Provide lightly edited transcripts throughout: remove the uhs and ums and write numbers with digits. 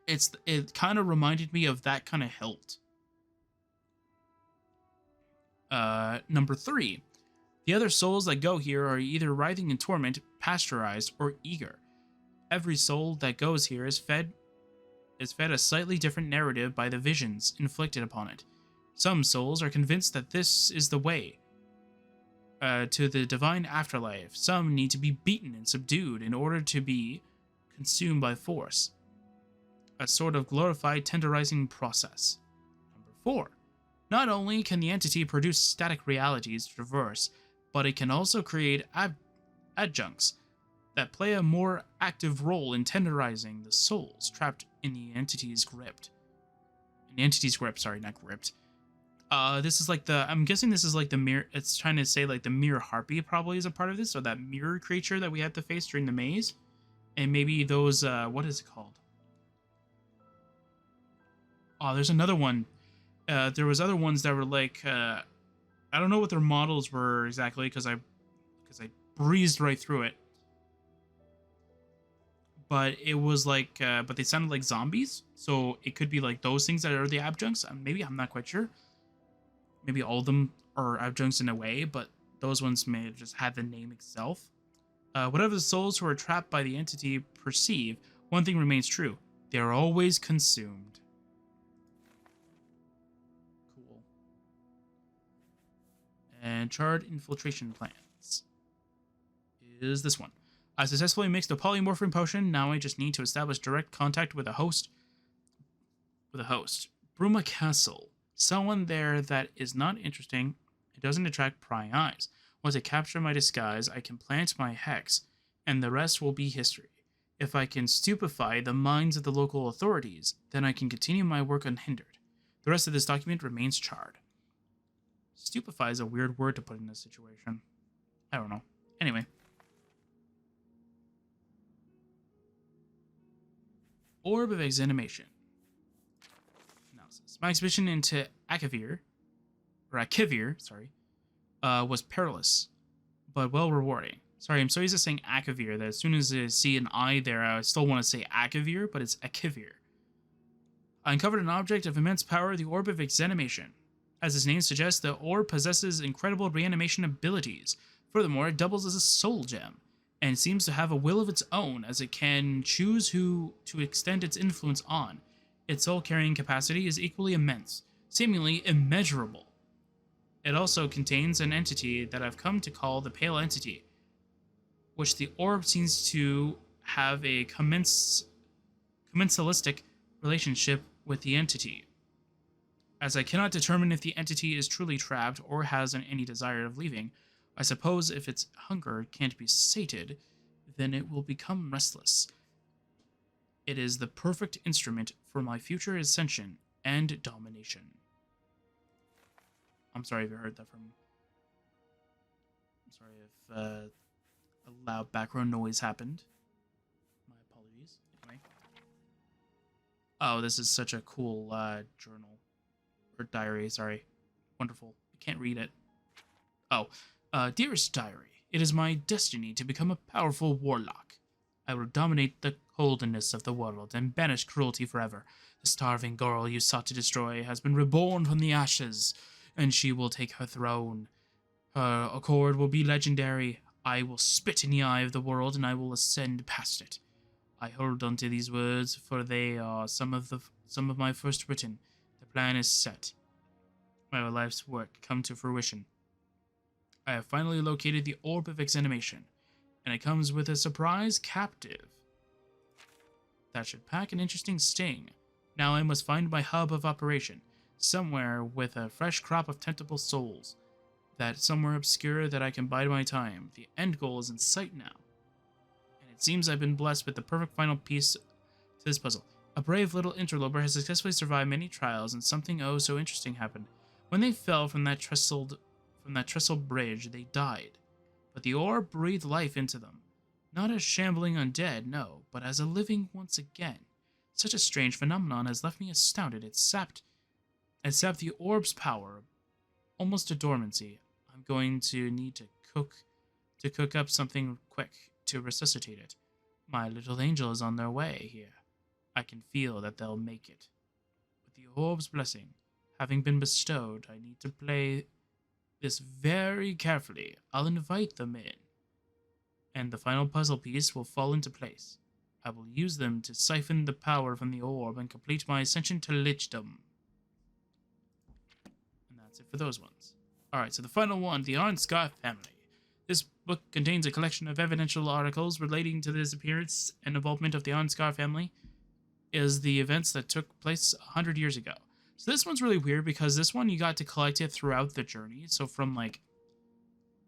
It kind of reminded me of that kind of hilt. Number 3. The other souls that go here are either writhing in torment, pasteurized, or eager. Every soul that goes here is fed a slightly different narrative by the visions inflicted upon it. Some souls are convinced that this is the way to the divine afterlife. Some need to be beaten and subdued in order to be consumed by force. A sort of glorified tenderizing process. Number 4. Not only can the entity produce static realities to traverse, but it can also create adjuncts that play a more active role in tenderizing the souls trapped in the entity's grip. Sorry, not gripped. This is like I'm guessing this is like the mirror. It's trying to say like the mirror harpy probably is a part of this, or that mirror creature that we had to face during the maze, and maybe those. What is it called? Oh, there's another one. There was other ones that were like. I don't know what their models were exactly because I breezed right through it. But it was like, but they sounded like zombies, so it could be like those things that are the adjuncts. Maybe, I'm not quite sure. Maybe all of them are adjuncts in a way, but those ones may have just had the name itself. Whatever the souls who are trapped by the entity perceive, one thing remains true: they are always consumed. Cool. And charred infiltration plans is this one. I successfully mixed a polymorphine potion. Now I just need to establish direct contact with a host. Bruma Castle. Someone there that is not interesting. It doesn't attract prying eyes. Once I capture my disguise, I can plant my hex, and the rest will be history. If I can stupefy the minds of the local authorities, then I can continue my work unhindered. The rest of this document remains charred. Stupefy is a weird word to put in this situation. I don't know. Anyway. Orb of Exanimation. Analysis. My expedition into Akivir, was perilous, but well rewarding. Sorry, I'm so used to saying Akivir that as soon as I see an I there, I still want to say Akivir, but it's Akivir. I uncovered an object of immense power, the Orb of Exanimation. As its name suggests, the orb possesses incredible reanimation abilities. Furthermore, it doubles as a soul gem, and seems to have a will of its own, as it can choose who to extend its influence on. Its soul-carrying capacity is equally immense, seemingly immeasurable. It also contains an entity that I've come to call the Pale Entity, which the orb seems to have a commensalistic relationship with the entity. As I cannot determine if the entity is truly trapped or has any desire of leaving, I suppose if its hunger can't be sated, then it will become restless. It is the perfect instrument for my future ascension and domination. I'm sorry if you heard that from... I'm sorry if a loud background noise happened. My apologies. Anyway. Oh, this is such a cool journal. Or diary, sorry. Wonderful. I can't read it. Oh. Dearest Diary, it is my destiny to become a powerful warlock. I will dominate the coldness of the world and banish cruelty forever. The starving girl you sought to destroy has been reborn from the ashes, and she will take her throne. Her accord will be legendary. I will spit in the eye of the world, and I will ascend past it. I hold on to these words, for they are some of my first written. The plan is set. My life's work come to fruition. I have finally located the Orb of Exanimation, and it comes with a surprise captive. That should pack an interesting sting. Now I must find my hub of operation, somewhere with a fresh crop of tentable souls. That somewhere obscure that I can bide my time. The end goal is in sight now. And it seems I've been blessed with the perfect final piece to this puzzle. A brave little interloper has successfully survived many trials, and something oh so interesting happened. When they fell from that trestle bridge, they died. But the orb breathed life into them. Not as shambling undead, no, but as a living once again. Such a strange phenomenon has left me astounded. It sapped the orb's power, almost to dormancy. I'm going to need to cook up something quick to resuscitate it. My little angel is on their way here. I can feel that they'll make it. With the orb's blessing having been bestowed, I need to play this very carefully. I'll invite them in, and the final puzzle piece will fall into place. I will use them to siphon the power from the orb and complete my ascension to lichdom. And that's it for those ones. Alright, so the final one, the Arnscar family. This book contains a collection of evidential articles relating to the disappearance and involvement of the Arnscar family as the events that took place 100 years ago. So this one's really weird because this one you got to collect it throughout the journey. So from like,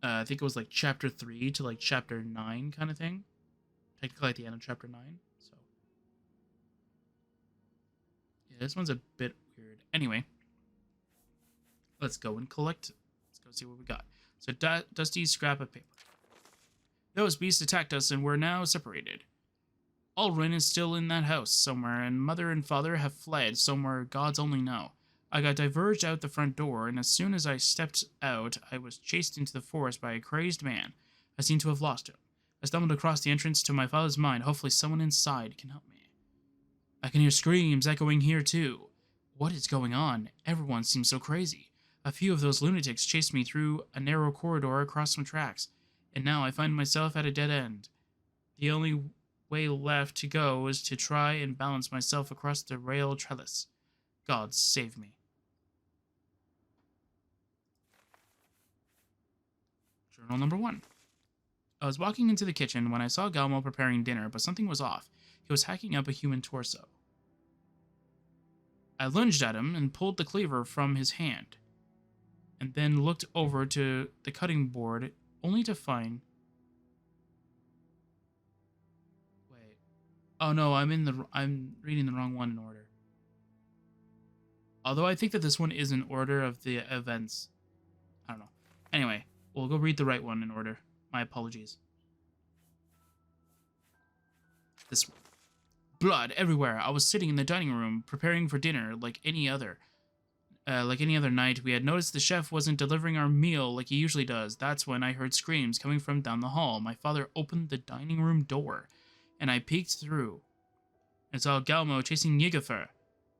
I think it was like chapter 3 to like chapter 9 kind of thing. Technically at the end of chapter 9. So yeah, this one's a bit weird. Anyway, let's go and collect. Let's go see what we got. So dusty scrap of paper. Those beasts attacked us and we're now separated. Ulrin is still in that house somewhere, and Mother and Father have fled somewhere gods only know. I got diverged out the front door, and as soon as I stepped out, I was chased into the forest by a crazed man. I seem to have lost him. I stumbled across the entrance to my father's mine. Hopefully someone inside can help me. I can hear screams echoing here too. What is going on? Everyone seems so crazy. A few of those lunatics chased me through a narrow corridor across some tracks, and now I find myself at a dead end. The only way left to go is to try and balance myself across the rail trellis. God save me. Journal number 1. I was walking into the kitchen when I saw Galmo preparing dinner, but something was off. He was hacking up a human torso. I lunged at him and pulled the cleaver from his hand, and then looked over to the cutting board, only to find... Oh no, I'm reading the wrong one in order. Although I think that this one is in order of the events. I don't know. Anyway, we'll go read the right one in order. My apologies. This one. Blood everywhere. I was sitting in the dining room preparing for dinner like any other night. We had noticed the chef wasn't delivering our meal like he usually does. That's when I heard screams coming from down the hall. My father opened the dining room door, and I peeked through and saw Galmo chasing Yennefer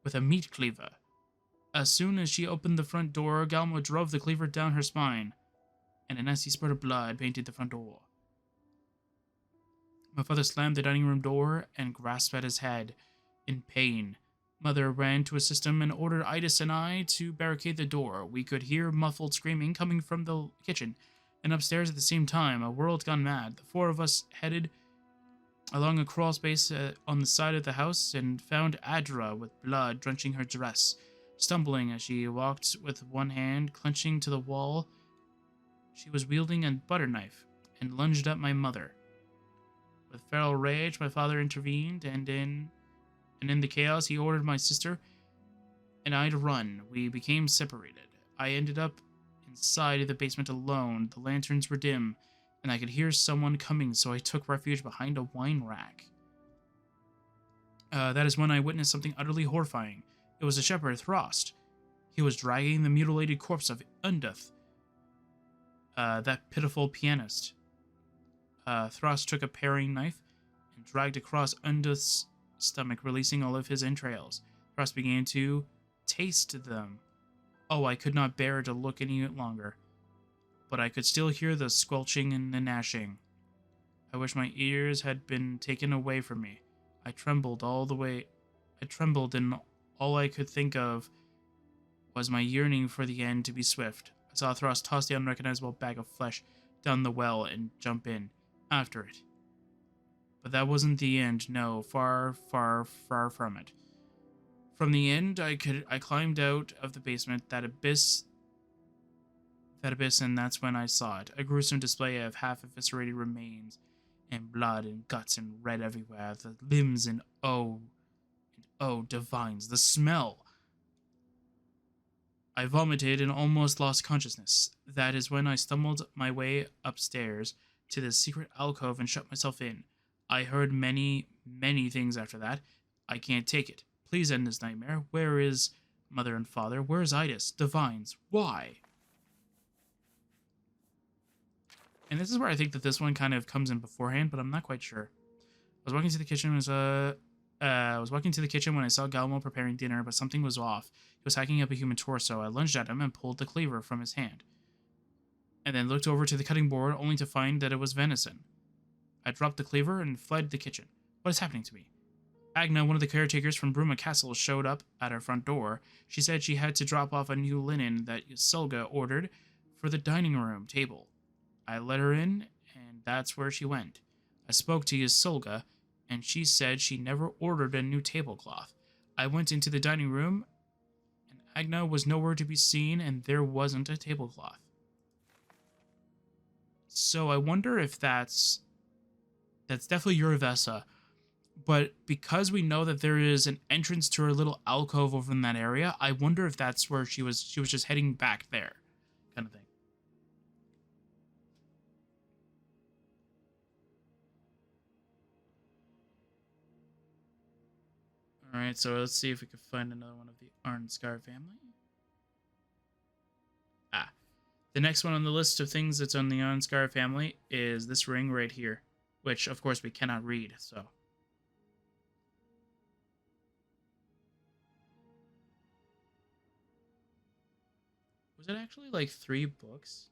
with a meat cleaver. As soon as she opened the front door, Galmo drove the cleaver down her spine, and a nasty spurt of blood painted the front door. My father slammed the dining room door and grasped at his head in pain. Mother ran to assist him and ordered Idis and I to barricade the door. We could hear muffled screaming coming from the kitchen and upstairs at the same time. A world gone mad. The 4 of us headed along a crawl space on the side of the house and found Adra with blood drenching her dress. Stumbling as she walked with one hand clenching to the wall, she was wielding a butter knife and lunged at my mother. With feral rage, my father intervened, and in the chaos, he ordered my sister and I to run. We became separated. I ended up inside the basement alone. The lanterns were dim, and I could hear someone coming, so I took refuge behind a wine rack. That is when I witnessed something utterly horrifying. It was the shepherd, Throst. He was dragging the mutilated corpse of Unduth, that pitiful pianist. Throst took a paring knife and dragged across Unduth's stomach, releasing all of his entrails. Throst began to taste them. Oh, I could not bear to look any longer, but I could still hear the squelching and the gnashing. I wish my ears had been taken away from me. I trembled, and all I could think of was my yearning for the end to be swift. I saw Throst toss the unrecognizable bag of flesh down the well and jump in after it. But that wasn't the end, no, far, far, far from it. From the end, I climbed out of the basement, that abyss, and that's when I saw it. A gruesome display of half-eviscerated remains, and blood and guts and red everywhere, the limbs and oh, divines, the smell! I vomited and almost lost consciousness. That is when I stumbled my way upstairs to the secret alcove and shut myself in. I heard many, many things after that. I can't take it. Please end this nightmare. Where is Mother and Father? Where is Idis? Divines? Why? And this is where I think that this one kind of comes in beforehand, but I'm not quite sure. I was walking to the kitchen and was I was walking to the kitchen when I saw Galmo preparing dinner, but something was off. He was hacking up a human torso. I lunged at him and pulled the cleaver from his hand, and then looked over to the cutting board, only to find that it was venison. I dropped the cleaver and fled the kitchen. What is happening to me? Agna, one of the caretakers from Bruma Castle, showed up at our front door. She said she had to drop off a new linen that Sulga ordered for the dining room table. I let her in, and that's where she went. I spoke to Sulga, and she said she never ordered a new tablecloth. I went into the dining room, and Agna was nowhere to be seen, and there wasn't a tablecloth. So I wonder if that's definitely Urivessa, but because we know that there is an entrance to her little alcove over in that area, I wonder if that's where she was just heading back there, kind of thing. All right, so let's see if we can find another one of the Arnscar family. The next one on the list of things that's on the Arnscar family is this ring right here, which, of course, we cannot read, so. Was it actually, like, 3 books?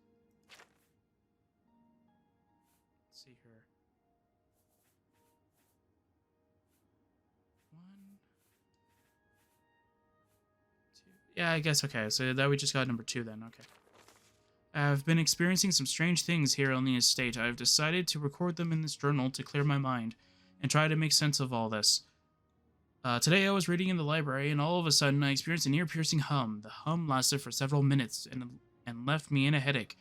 Let's see here. 1, 2. Yeah, I guess, okay, so that we just got number 2 then, okay. I've been experiencing some strange things here on the estate. I've decided to record them in this journal to clear my mind and try to make sense of all this. Today I was reading in the library, and all of a sudden I experienced an ear-piercing hum. The hum lasted for several minutes and left me in a headache.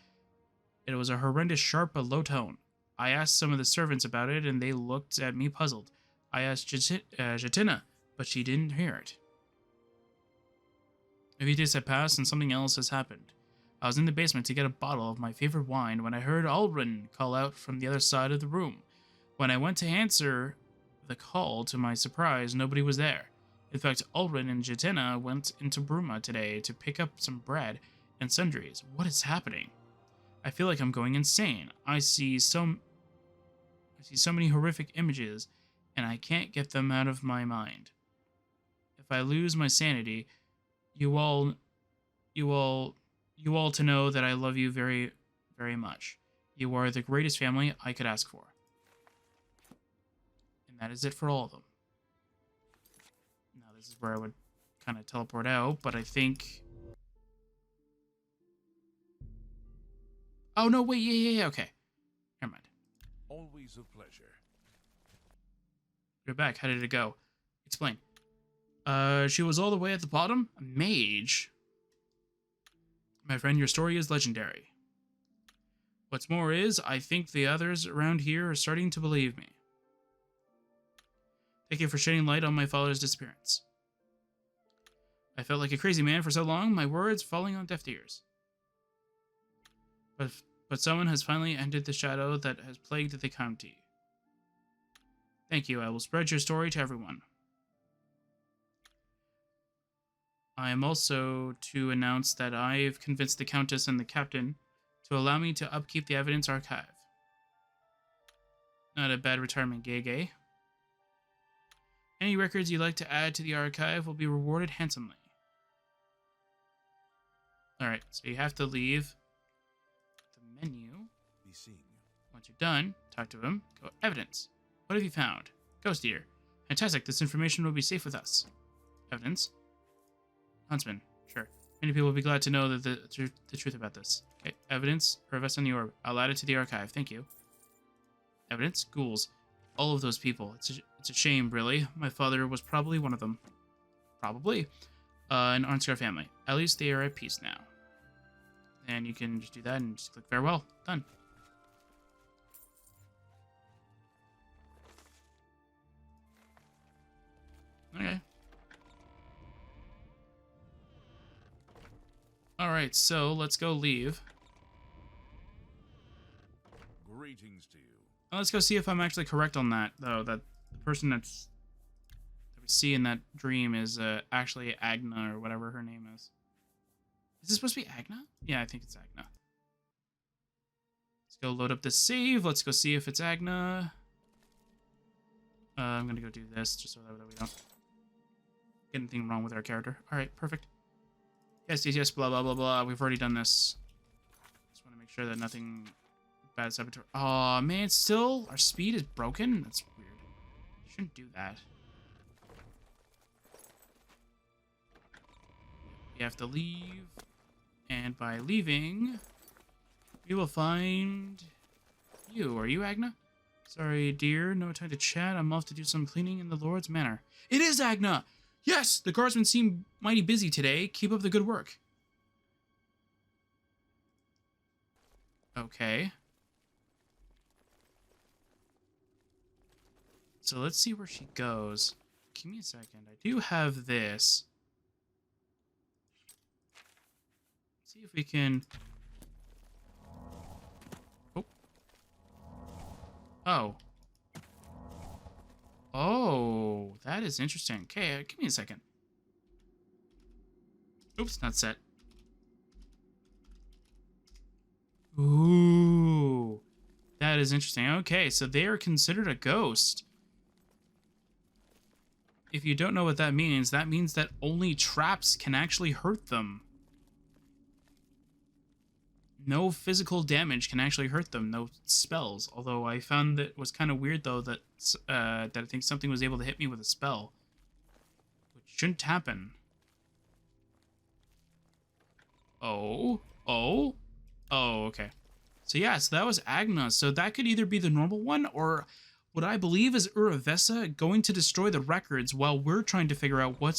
It was a horrendous sharp but low tone. I asked some of the servants about it, and they looked at me puzzled. I asked Jatina, but she didn't hear it. A few days had passed, and something else has happened. I was in the basement to get a bottle of my favorite wine when I heard Aldrin call out from the other side of the room. When I went to answer the call, to my surprise, nobody was there. In fact, Aldrin and Jatina went into Bruma today to pick up some bread and sundries. What is happening? I feel like I'm going insane. I see so many horrific images, and I can't get them out of my mind. If I lose my sanity, you all to know that I love you very, very much. You are the greatest family I could ask for. And that is it for all of them. Now, this is where I would kind of teleport out, but I think... Oh, no, wait, yeah, okay. Never mind. Always a pleasure. Go back. How did it go? Explain. She was all the way at the bottom? A mage? My friend, your story is legendary. What's more is, I think the others around here are starting to believe me. Thank you for shedding light on my father's disappearance. I felt like a crazy man for so long, my words falling on deaf ears. But someone has finally ended the shadow that has plagued the county. Thank you, I will spread your story to everyone. I am also to announce that I've convinced the Countess and the Captain to allow me to upkeep the evidence archive. Not a bad retirement gig, eh? Any records you'd like to add to the archive will be rewarded handsomely. Alright, so you have to leave the menu. Be seeing you. Once you're done, talk to him. Go, evidence. What have you found? Ghost eater. Fantastic, this information will be safe with us. Evidence. Huntsman. Sure. Many people will be glad to know that the truth about this. Okay, evidence. Purvest on the orb. I'll add it to the archive. Thank you. Evidence. Ghouls. All of those people. It's a shame, really. My father was probably one of them. Probably. An Arnscar family. At least they are at peace now. And you can just do that and just click farewell. Done. Okay. Alright, so let's go leave. Greetings to you. Let's go see if I'm actually correct on that, though. That the person that we see in that dream is actually Agna, or whatever her name is. Is this supposed to be Agna? Yeah, I think it's Agna. Let's go load up the save. Let's go see if it's Agna. I'm gonna go do this just so that we don't get anything wrong with our character. All right, perfect. Yes, yes, yes, blah, blah, blah, blah. We've already done this. Just want to make sure that nothing bad saboteur. Oh, man, still our speed is broken? That's weird. Shouldn't do that. We have to leave. And by leaving, we will find you. Are you Agna? Sorry, dear. No time to chat. I'm off to do some cleaning in the Lord's Manor. It is Agna! Yes! The guardsmen seem mighty busy today. Keep up the good work. Okay. So let's see where she goes. Give me a second. I do have this. See if we can... Oh. Oh. Oh, that is interesting. Okay, give me a second. Oops, not set. Ooh. That is interesting. Okay, so they are considered a ghost. If you don't know what that means that only traps can actually hurt them. No physical damage can actually hurt them, no spells. Although I found that it was kind of weird, though, that that I think something was able to hit me with a spell. Which shouldn't happen. Oh, okay. So yeah, so that was Agna. So that could either be the normal one, or what I believe is Uravessa going to destroy the records while we're trying to figure out what's